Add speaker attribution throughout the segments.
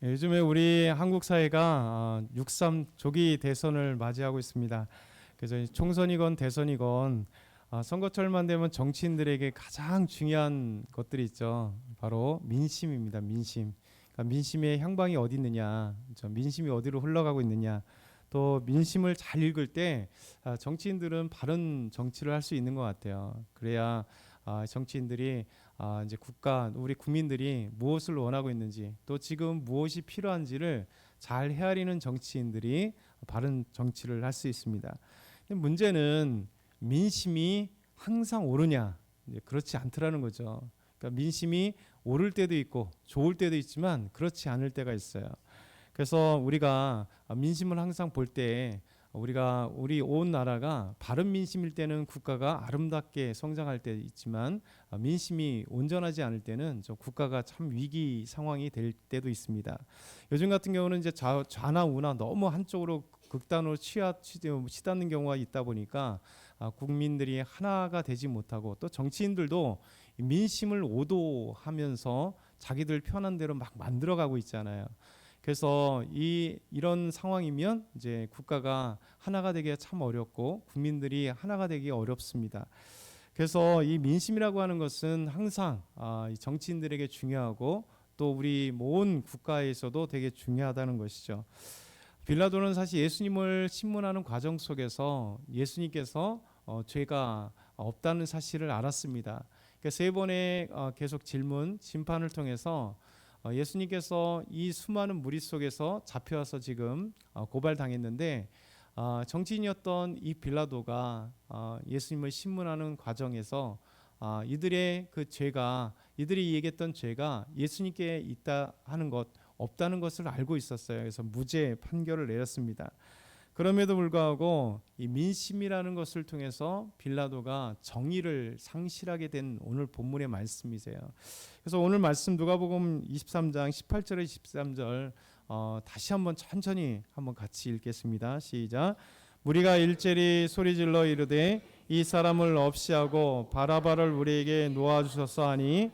Speaker 1: 요즘에 우리 한국 사회가 6.3 조기 대선을 맞이하고 있습니다. 그래서 총선이건 대선이건 선거철만 되면 정치인들에게 가장 중요한 것들이 있죠. 바로 민심입니다. 민심. 그러니까 민심의 향방이 어디 있느냐, 민심이 어디로 흘러가고 있느냐. 또 민심을 잘 읽을 때 정치인들은 바른 정치를 할 수 있는 것 같아요. 그래야 정치인들이 이제 우리 국민들이 무엇을 원하고 있는지, 또 지금 무엇이 필요한지를 잘 헤아리는 정치인들이 바른 정치를 할 수 있습니다. 문제는 민심이 항상 오르냐? 이제 그렇지 않더라는 거죠. 그러니까 민심이 오를 때도 있고 좋을 때도 있지만 그렇지 않을 때가 있어요. 그래서 우리가 민심을 항상 볼 때 우리 온 나라가 바른 민심일 때는 국가가 아름답게 성장할 때 있지만 민심이 온전하지 않을 때는 국가가 참 위기 상황이 될 때도 있습니다. 요즘 같은 경우는 이제 좌나 우나 너무 한쪽으로 극단으로 치닫는 경우가 있다 보니까 국민들이 하나가 되지 못하고, 또 정치인들도 민심을 오도하면서 자기들 편한 대로 막 만들어가고 있잖아요. 그래서 이런 상황이면 이제 국가가 하나가 되기가 참 어렵고 국민들이 하나가 되기 어렵습니다. 그래서 이 민심이라고 하는 것은 항상 이 정치인들에게 중요하고, 또 우리 온 국가에서도 되게 중요하다는 것이죠. 빌라도는 사실 예수님을 신문하는 과정 속에서 예수님께서 죄가 없다는 사실을 알았습니다. 그러니까 세 번의 계속 심판을 통해서 예수님께서 이 수많은 무리 속에서 잡혀와서 지금 고발당했는데, 정치인이었던 이 빌라도가 예수님을 신문하는 과정에서 이들의 그 죄가, 이들이 얘기했던 죄가 예수님께 있다 하는 것, 없다는 것을 알고 있었어요. 그래서 무죄 판결을 내렸습니다. 그럼에도 불구하고 이 민심이라는 것을 통해서 빌라도가 정의를 상실하게 된 오늘 본문의 말씀이세요. 그래서 오늘 말씀 누가복음 23장 18절에 23절 다시 한번 천천히 한번 같이 읽겠습니다. 시작. 무리가 일제리 소리질러 이르되 이 사람을 없이하고 바라바를 우리에게 놓아주소서 하니,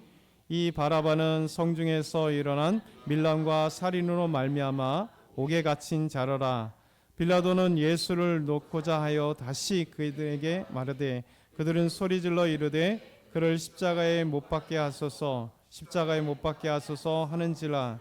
Speaker 1: 이 바라바는 성중에서 일어난 밀란과 살인으로 말미암아 옥에 갇힌 자라라. 빌라도는 예수를 놓고자 하여 다시 그들에게 말하되, 그들은 소리질러 이르되 그를 십자가에 못 박게 하소서, 십자가에 못 박게 하소서 하는지라.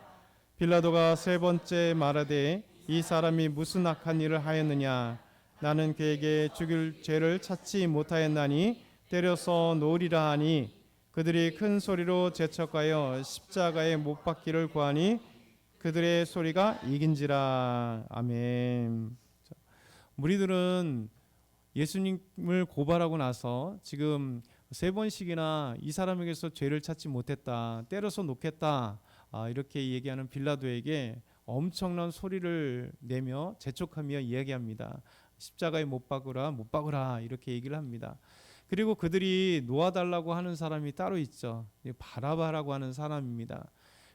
Speaker 1: 빌라도가 세 번째 말하되, 이 사람이 무슨 악한 일을 하였느냐? 나는 그에게 죽일 죄를 찾지 못하였나니 때려서 놓으리라 하니, 그들이 큰 소리로 재촉하여 십자가에 못 박기를 구하니 그들의 소리가 이긴지라. 아멘. 무리들은 예수님을 고발하고 나서 지금 세 번씩이나 이 사람에게서 죄를 찾지 못했다, 때려서 놓겠다, 이렇게 얘기하는 빌라도에게 엄청난 소리를 내며 재촉하며 이야기합니다. 십자가에 못 박으라, 못 박으라, 이렇게 얘기를 합니다. 그리고 그들이 놓아달라고 하는 사람이 따로 있죠. 바라바라고 하는 사람입니다.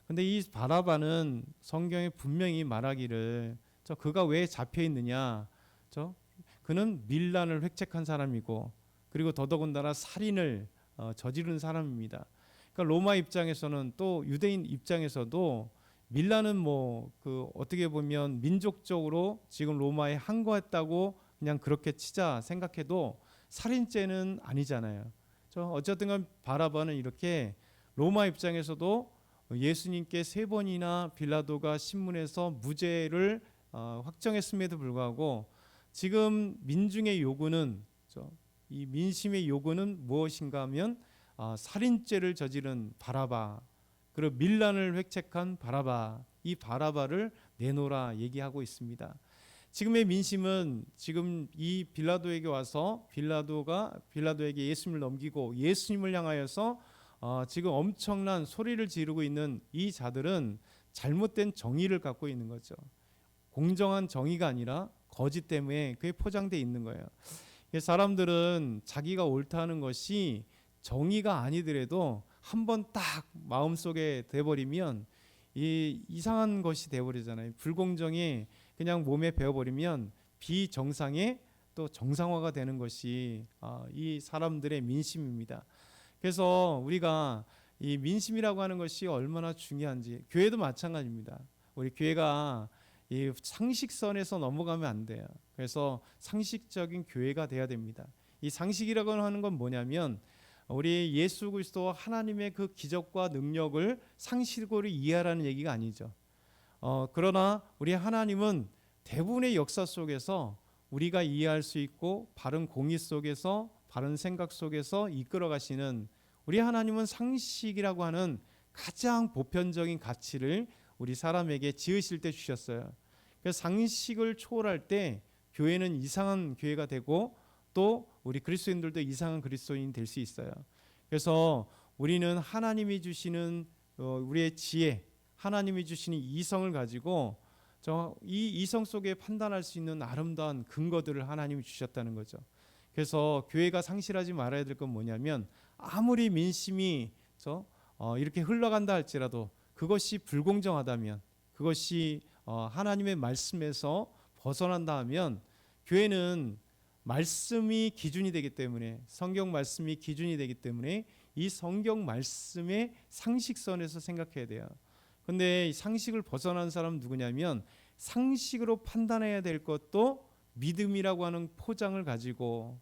Speaker 1: 근데 이 바라바는 성경에 분명히 말하기를 그가 왜 잡혀 있느냐, 그는 밀란을 획책한 사람이고, 그리고 더더군다나 살인을 저지른 사람입니다. 그러니까 로마 입장에서는, 또 유대인 입장에서도 밀란은 어떻게 보면 민족적으로 지금 로마에 항거했다고 그냥 그렇게 치자 생각해도 살인죄는 아니잖아요. 어쨌든 간 바라바는 이렇게 로마 입장에서도 예수님께 세 번이나 빌라도가 신문에서 무죄를 확정했음에도 불구하고 지금 민중의 요구는, 이 민심의 요구는 무엇인가 하면 살인죄를 저지른 바라바, 그리고 밀란을 획책한 바라바, 이 바라바를 내놓으라 얘기하고 있습니다. 지금의 민심은 지금 이 빌라도에게 와서 빌라도에게 예수님을 넘기고 예수님을 향하여서 지금 엄청난 소리를 지르고 있는 이 자들은 잘못된 정의를 갖고 있는 거죠. 공정한 정의가 아니라 거짓 때문에 그게 포장되어 있는 거예요. 사람들은 자기가 옳다는 것이 정의가 아니더라도 한번 딱 마음속에 돼버리면 이상한 것이 돼버리잖아요. 불공정이 그냥 몸에 배어버리면 비정상의 또 정상화가 되는 것이 이 사람들의 민심입니다. 그래서 우리가 이 민심이라고 하는 것이 얼마나 중요한지, 교회도 마찬가지입니다. 우리 교회가 이 상식선에서 넘어가면 안 돼요. 그래서 상식적인 교회가 돼야 됩니다. 이 상식이라고 하는 건 뭐냐면 우리 예수 그리스도 하나님의 그 기적과 능력을 상식으로 이해하라는 얘기가 아니죠. 그러나 우리 하나님은 대부분의 역사 속에서 우리가 이해할 수 있고 바른 공의 속에서 바른 생각 속에서 이끌어 가시는 우리 하나님은 상식이라고 하는 가장 보편적인 가치를 우리 사람에게 지으실 때 주셨어요. 그래서 상식을 초월할 때 교회는 이상한 교회가 되고 또 우리 그리스도인들도 이상한 그리스도인이 될 수 있어요. 그래서 우리는 하나님이 주시는 우리의 지혜, 하나님이 주시는 이성을 가지고 이 이성 속에 판단할 수 있는 아름다운 근거들을 하나님이 주셨다는 거죠. 그래서 교회가 상실하지 말아야 될 건 뭐냐면 아무리 민심이 이렇게 흘러간다 할지라도 그것이 불공정하다면, 그것이 하나님의 말씀에서 벗어난다 하면 교회는 말씀이 기준이 되기 때문에, 성경 말씀이 기준이 되기 때문에 이 성경 말씀의 상식선에서 생각해야 돼요. 근데 이 상식을 벗어난 사람은 누구냐면 상식으로 판단해야 될 것도 믿음이라고 하는 포장을 가지고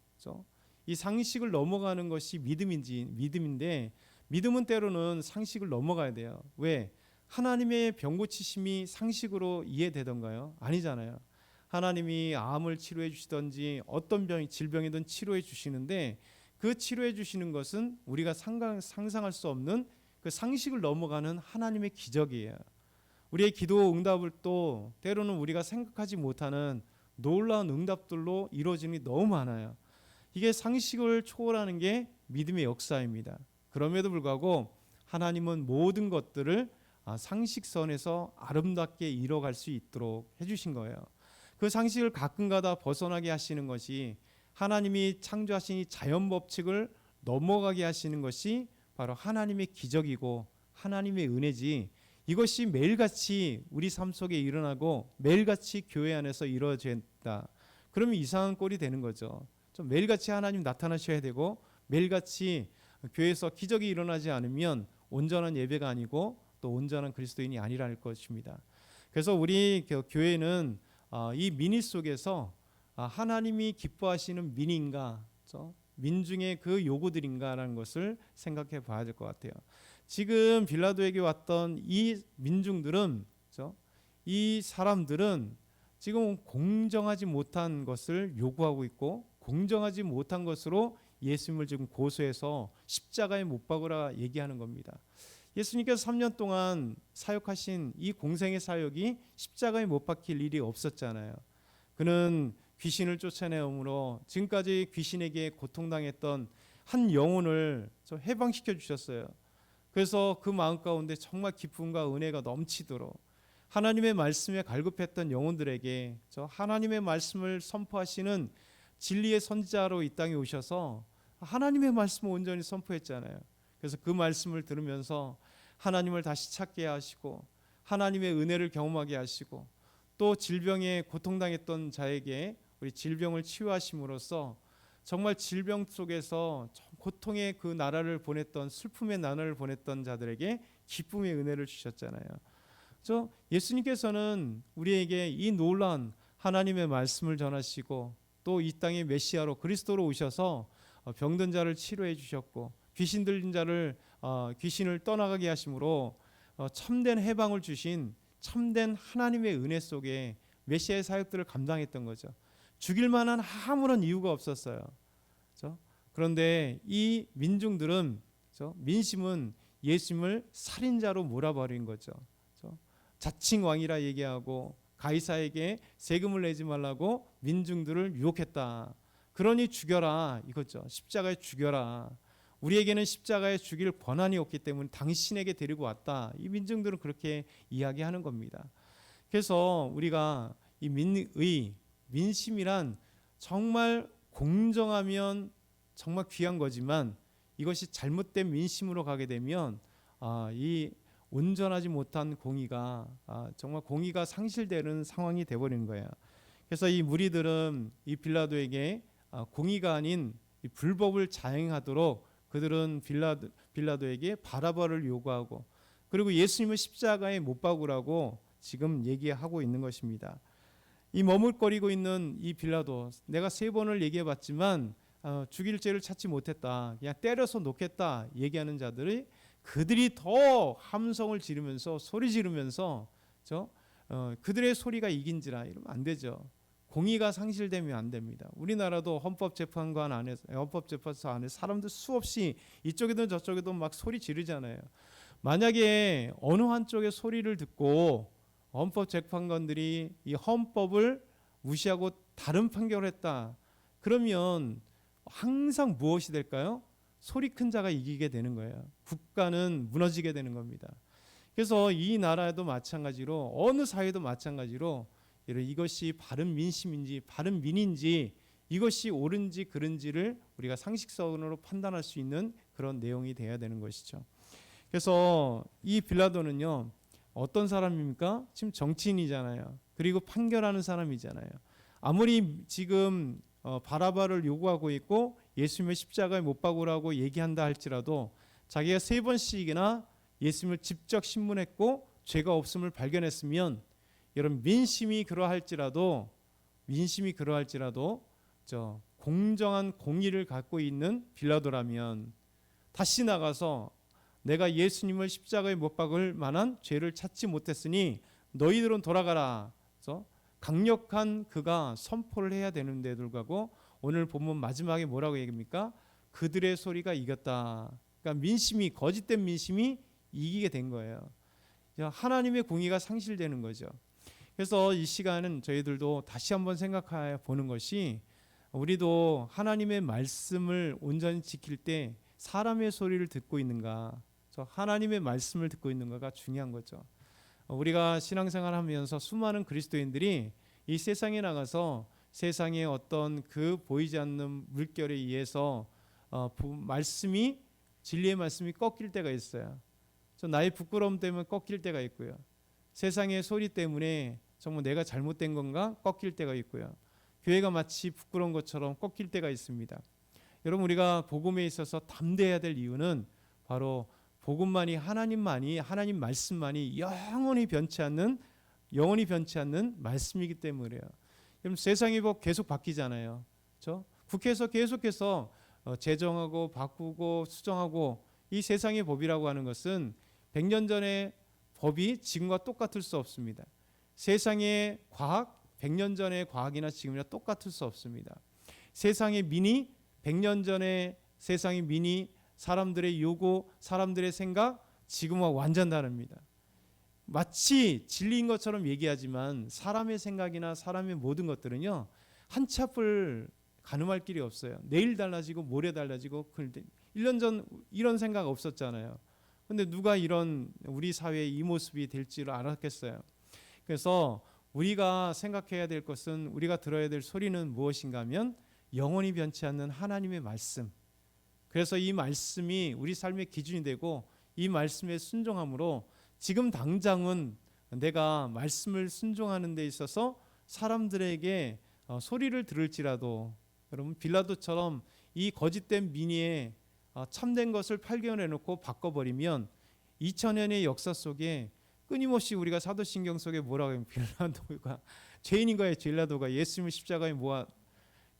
Speaker 1: 이 상식을 넘어가는 것이 믿음인데 믿음은 때로는 상식을 넘어가야 돼요. 왜? 하나님의 병 고치심이 상식으로 이해되던가요? 아니잖아요. 하나님이 암을 치료해 주시든지 어떤 질병이든 치료해 주시는데 그 치료해 주시는 것은 우리가 상상할 수 없는 그 상식을 넘어가는 하나님의 기적이에요. 우리의 기도 응답을 또 때로는 우리가 생각하지 못하는 놀라운 응답들로 이루어지는 게 너무 많아요. 이게 상식을 초월하는 게 믿음의 역사입니다. 그럼에도 불구하고 하나님은 모든 것들을 상식선에서 아름답게 이뤄갈 수 있도록 해주신 거예요. 그 상식을 가끔가다 벗어나게 하시는 것이, 하나님이 창조하신 이 자연 법칙을 넘어가게 하시는 것이 바로 하나님의 기적이고 하나님의 은혜지, 이것이 매일같이 우리 삶 속에 일어나고 매일같이 교회 안에서 이루어진다, 그러면 이상한 꼴이 되는 거죠. 좀 매일같이 하나님 나타나셔야 되고 매일같이 교회에서 기적이 일어나지 않으면 온전한 예배가 아니고 또 온전한 그리스도인이 아니라는 것입니다. 그래서 우리 교회는 이 민의 속에서 하나님이 기뻐하시는 민인가, 민중의 그 요구들인가라는 것을 생각해 봐야 될 것 같아요. 지금 빌라도에게 왔던 이 민중들은, 이 사람들은 지금 공정하지 못한 것을 요구하고 있고 공정하지 못한 것으로 예수님을 지금 고소해서 십자가에 못 박으라 얘기하는 겁니다. 예수님께서 3년 동안 사역하신 이 공생의 사역이 십자가에 못 박힐 일이 없었잖아요. 그는 귀신을 쫓아내므로 지금까지 귀신에게 고통당했던 한 영혼을 해방시켜 주셨어요. 그래서 그 마음 가운데 정말 기쁨과 은혜가 넘치도록 하나님의 말씀에 갈급했던 영혼들에게 하나님의 말씀을 선포하시는 진리의 선지자로 이 땅에 오셔서 하나님의 말씀을 온전히 선포했잖아요. 그래서 그 말씀을 들으면서 하나님을 다시 찾게 하시고 하나님의 은혜를 경험하게 하시고 또 질병에 고통당했던 자에게 우리 질병을 치유하심으로써 정말 질병 속에서 고통의 그 나라를 보냈던, 슬픔의 나라를 보냈던 자들에게 기쁨의 은혜를 주셨잖아요. 예수님께서는 우리에게 이 놀라운 하나님의 말씀을 전하시고 또 이 땅의 메시아로 그리스도로 오셔서 병든 자를 치료해 주셨고 귀신 들린 자를 귀신을 떠나가게 하심으로 참된 해방을 주신 참된 하나님의 은혜 속에 메시아의 사역들을 감당했던 거죠. 죽일 만한 아무런 이유가 없었어요. 그런데 이 민중들은, 민심은 예수님을 살인자로 몰아버린 거죠. 자칭 왕이라 얘기하고 가이사에게 세금을 내지 말라고 민중들을 유혹했다. 그러니 죽여라 이거죠. 십자가에 죽여라. 우리에게는 십자가에 죽일 권한이 없기 때문에 당신에게 데리고 왔다. 이 민중들은 그렇게 이야기하는 겁니다. 그래서 우리가 이 민심이란 정말 공정하면 정말 귀한 거지만 이것이 잘못된 민심으로 가게 되면 이 온전하지 못한 공의가 정말 공의가 상실되는 상황이 되어버리는 거예요. 그래서 이 무리들은 이 빌라도에게 공의가 아닌 이 불법을 자행하도록 그들은 빌라도에게 바라바를 요구하고 그리고 예수님을 십자가에 못 박으라고 지금 얘기하고 있는 것입니다. 이 머물거리고 있는 이 빌라도, 내가 3번을 얘기해봤지만 죽일 죄를 찾지 못했다, 그냥 때려서 놓겠다 얘기하는 자들이, 그들이 더 함성을 지르면서 소리 지르면서 그들의 소리가 이긴지라, 이러면 안 되죠. 공의가 상실되면 안 됩니다. 우리나라도 헌법재판관 안에서, 헌법재판소 안에 사람들 수없이 이쪽에도 저쪽에도 막 소리 지르잖아요. 만약에 어느 한쪽의 소리를 듣고 헌법재판관들이 이 헌법을 무시하고 다른 판결을 했다, 그러면 항상 무엇이 될까요? 소리 큰 자가 이기게 되는 거예요. 국가는 무너지게 되는 겁니다. 그래서 이 나라에도 마찬가지로, 어느 사회도 마찬가지로, 이것이 바른 민심인지 바른 민인지, 이것이 옳은지 그른지를 우리가 상식선으로 판단할 수 있는 그런 내용이 돼야 되는 것이죠. 그래서 이 빌라도는요, 어떤 사람입니까? 지금 정치인이잖아요. 그리고 판결하는 사람이잖아요. 아무리 지금 바라바를 요구하고 있고 예수님을 십자가에 못 박으라고 얘기한다 할지라도, 자기가 3번씩이나 예수님을 직접 신문했고 죄가 없음을 발견했으면, 여러분, 민심이 그러할지라도 공정한 공의를 갖고 있는 빌라도라면 다시 나가서 내가 예수님을 십자가에 못 박을 만한 죄를 찾지 못했으니 너희들은 돌아가라, 그래서 강력한 그가 선포를 해야 되는데 불구하고 오늘 본문 마지막에 뭐라고 얘기합니까? 그들의 소리가 이겼다. 그러니까 민심이, 거짓된 민심이 이기게 된 거예요. 하나님의 공의가 상실되는 거죠. 그래서 이 시간은 저희들도 다시 한번 생각해 보는 것이, 우리도 하나님의 말씀을 온전히 지킬 때 사람의 소리를 듣고 있는가, 하나님의 말씀을 듣고 있는가가 중요한 거죠. 우리가 신앙생활 하면서 수많은 그리스도인들이 이 세상에 나가서 세상의 어떤 그 보이지 않는 물결에 의해서 말씀이, 진리의 말씀이 꺾일 때가 있어요. 나의 부끄러움 때문에 꺾일 때가 있고요. 세상의 소리 때문에 정말 내가 잘못된 건가 꺾일 때가 있고요. 교회가 마치 부끄러운 것처럼 꺾일 때가 있습니다. 여러분, 우리가 복음에 있어서 담대해야 될 이유는 바로 복음만이, 하나님 말씀만이 영원히 변치 않는 말씀이기 때문이에요. 여러분, 세상이 계속 바뀌잖아요. 그렇죠? 국회에서 계속해서 제정하고 바꾸고 수정하고, 이 세상의 법이라고 하는 것은 100년 전의 법이 지금과 똑같을 수 없습니다. 세상의 과학, 100년 전의 과학이나 지금이나 똑같을 수 없습니다. 세상의 민의, 100년 전의 세상의 민의, 사람들의 요구, 사람들의 생각, 지금과 완전 다릅니다. 마치 진리인 것처럼 얘기하지만 사람의 생각이나 사람의 모든 것들은요, 한 치 앞을 가늠할 길이 없어요. 내일 달라지고 모레 달라지고, 1년 전 이런 생각 없었잖아요. 근데 누가 이런 우리 사회의 이 모습이 될 줄 알았겠어요. 그래서 우리가 생각해야 될 것은, 우리가 들어야 될 소리는 무엇인가 하면 영원히 변치 않는 하나님의 말씀. 그래서 이 말씀이 우리 삶의 기준이 되고, 이 말씀에 순종함으로 지금 당장은 내가 말씀을 순종하는 데 있어서 사람들에게 소리를 들을지라도, 여러분, 빌라도처럼 이 거짓된 민의에 참된 것을 발견해놓고 바꿔버리면 2000년의 역사 속에 끊임없이 우리가 사도신경 속에 뭐라고 하면, 빌라도가 죄인인 거예요. 빌라도가 예수님을 십자가에 모아.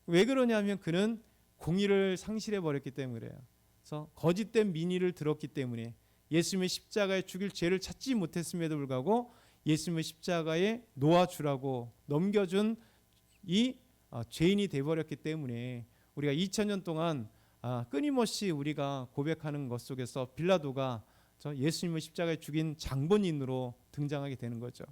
Speaker 1: 왜 그러냐면 그는 공의를 상실해 버렸기 때문에 그래요. 그래서 거짓된 민의를 들었기 때문에, 예수님의 십자가에 죽일 죄를 찾지 못했음에도 불구하고 예수님의 십자가에 놓아주라고 넘겨준 이 죄인이 돼버렸기 때문에, 우리가 2000년 동안 끊임없이 우리가 고백하는 것 속에서 빌라도가 예수님을 십자가에 죽인 장본인으로 등장하게 되는 거죠.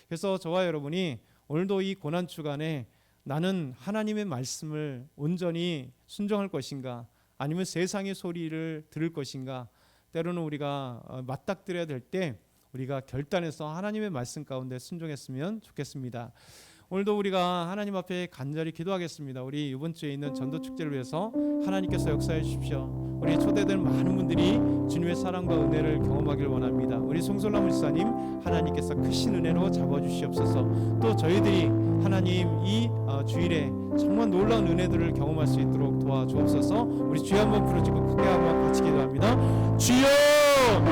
Speaker 1: 그래서 저와 여러분이 오늘도 이 고난 주간에 나는 하나님의 말씀을 온전히 순종할 것인가, 아니면 세상의 소리를 들을 것인가, 때로는 우리가 맞닥뜨려야 될 때 우리가 결단해서 하나님의 말씀 가운데 순종했으면 좋겠습니다. 오늘도 우리가 하나님 앞에 간절히 기도하겠습니다. 우리 이번 주에 있는 전도 축제를 위해서 하나님께서 역사해 주십시오. 우리 초대된 많은 분들이 주님의 사랑과 은혜를 경험하길 원합니다. 우리 송솔라 목사님, 하나님께서 크신 은혜로 잡아주시옵소서. 또 저희들이 하나님 이 주일에 정말 놀라운 은혜들을 경험할 수 있도록 도와주옵소서. 우리 주여 한번 부르짖고 크게 한번 같이 기도합니다. 주여!